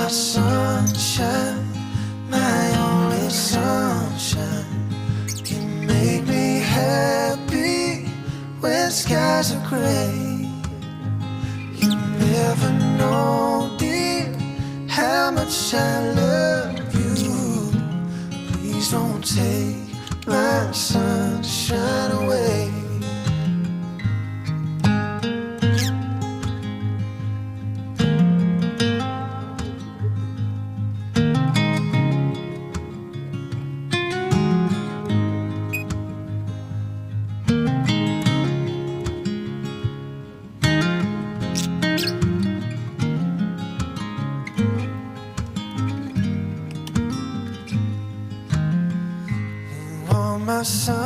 sunshine, my only sunshine. You make me happy when skies are gray. You never know, dear, how much I love you. Please don't take my sunshine away. My sunshine,